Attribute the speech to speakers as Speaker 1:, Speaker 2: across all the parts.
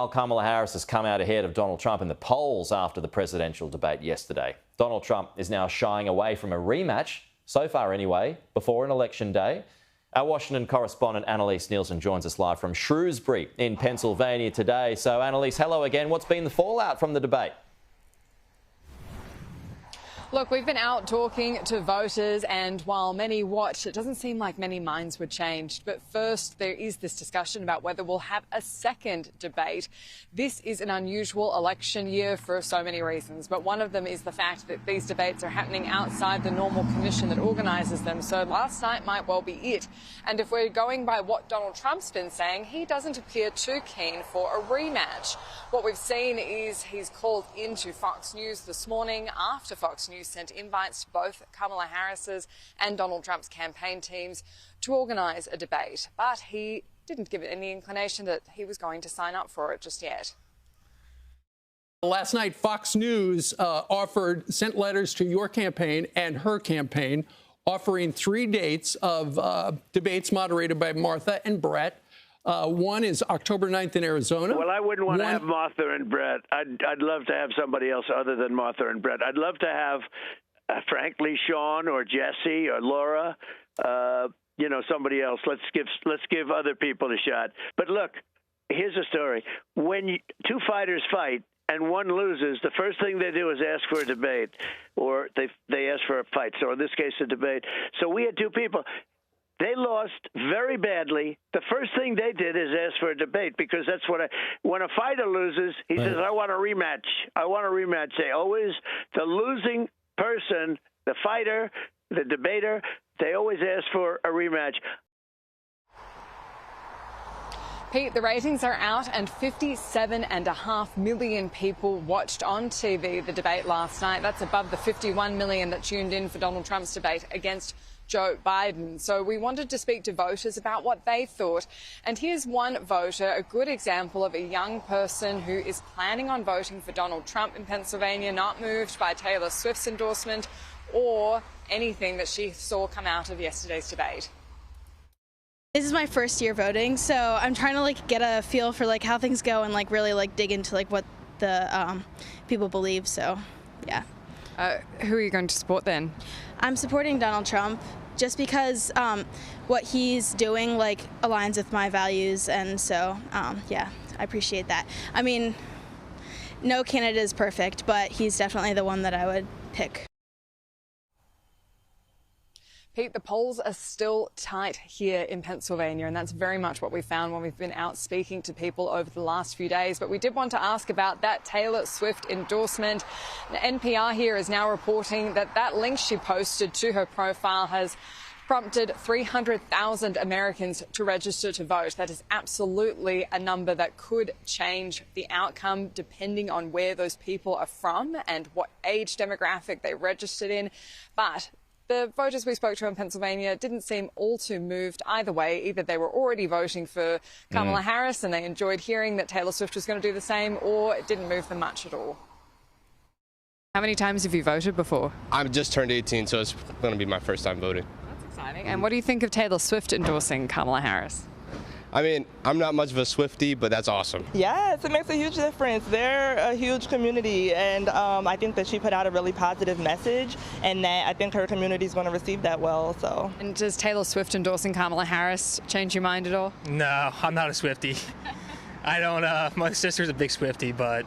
Speaker 1: Kamala Harris has come out ahead of Donald Trump in the polls after the presidential debate yesterday. Donald Trump is now shying away from a rematch, so far anyway, before an election day. Our Washington correspondent Annalise Nielsen joins us live from Shrewsbury in Pennsylvania today. So Annalise, hello again. What's been the fallout from the debate?
Speaker 2: Look, we've been out talking to voters, and while many watched, it doesn't seem like many minds were changed. But first, there is this discussion about whether we'll have a second debate. This is an unusual election year for so many reasons, but one of them is the fact that these debates are happening outside the normal commission that organises them. So last night might well be it. And if we're going by what Donald Trump's been saying, he doesn't appear too keen for a rematch. What we've seen is he's called into Fox News this morning after Fox News sent invites to both Kamala Harris's and Donald Trump's campaign teams to organise a debate. But he didn't give it any inclination that he was going to sign up for it just yet.
Speaker 3: Last night, Fox News sent letters to your campaign and her campaign offering 3 dates of debates moderated by Martha and Brett. One is October 9th in Arizona.
Speaker 4: Well, I wouldn't want to have Martha and Brett. I'd love to have somebody else other than Martha and Brett. I'd love to have, frankly, Sean or Jesse or Laura, somebody else. Let's give other people a shot. But look, here's a story. When two fighters fight and one loses, the first thing they do is ask for a debate, or they ask for a fight. So in this case, a debate. So we had two people. They lost very badly. The first thing they did is ask for a debate, because that's when a fighter loses, he says, I want a rematch. I want a rematch. They always, the losing person, the fighter, the debater, they always ask for a rematch.
Speaker 2: Pete, the ratings are out, and 57.5 million people watched on TV the debate last night. That's above the 51 million that tuned in for Donald Trump's debate against Joe Biden. So we wanted to speak to voters about what they thought. And here's one voter, a good example of a young person who is planning on voting for Donald Trump in Pennsylvania, not moved by Taylor Swift's endorsement or anything that she saw come out of yesterday's debate.
Speaker 5: This is my first year voting, so I'm trying to get a feel for how things go and really dig into what the people believe. So, yeah.
Speaker 2: Who are you going to support then?
Speaker 5: I'm supporting Donald Trump just because what he's doing aligns with my values, and so yeah, I appreciate that. I mean, no candidate is perfect, but he's definitely the one that I would pick.
Speaker 2: Pete, the polls are still tight here in Pennsylvania, and that's very much what we found when we've been out speaking to people over the last few days. But we did want to ask about that Taylor Swift endorsement. NPR here is now reporting that that link she posted to her profile has prompted 300,000 Americans to register to vote. That is absolutely a number that could change the outcome depending on where those people are from and what age demographic they registered in. But the voters we spoke to in Pennsylvania didn't seem all too moved either way. Either they were already voting for Kamala Harris and they enjoyed hearing that Taylor Swift was going to do the same, or it didn't move them much at all. How many times have you voted before?
Speaker 6: I've just turned 18, so it's going to be my first time voting.
Speaker 2: That's exciting. And what do you think of Taylor Swift endorsing Kamala Harris?
Speaker 6: I mean, I'm not much of a Swiftie, but that's awesome.
Speaker 7: Yes, it makes a huge difference. They're a huge community, and I think that she put out a really positive message, and that I think her community is going to receive that well. So. And
Speaker 2: does Taylor Swift endorsing Kamala Harris change your mind at all?
Speaker 8: No, I'm not a Swiftie. I don't. My sister's a big Swiftie, but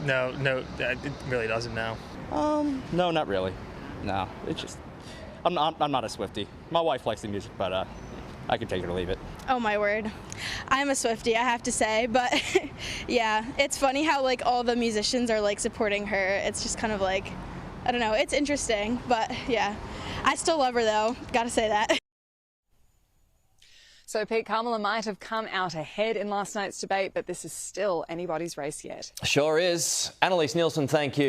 Speaker 8: no, it really doesn't. No.
Speaker 9: No, not really. No, it's just I'm not a Swiftie. My wife likes the music, but I can take it or leave it.
Speaker 5: Oh my word. I'm a Swiftie, I have to say, but yeah, it's funny how all the musicians are supporting her. It's just kind of I don't know, it's interesting, but yeah. I still love her though, gotta say that.
Speaker 2: So Pete, Kamala might have come out ahead in last night's debate, but this is still anybody's race yet.
Speaker 1: Sure is. Annalise Nielsen, thank you.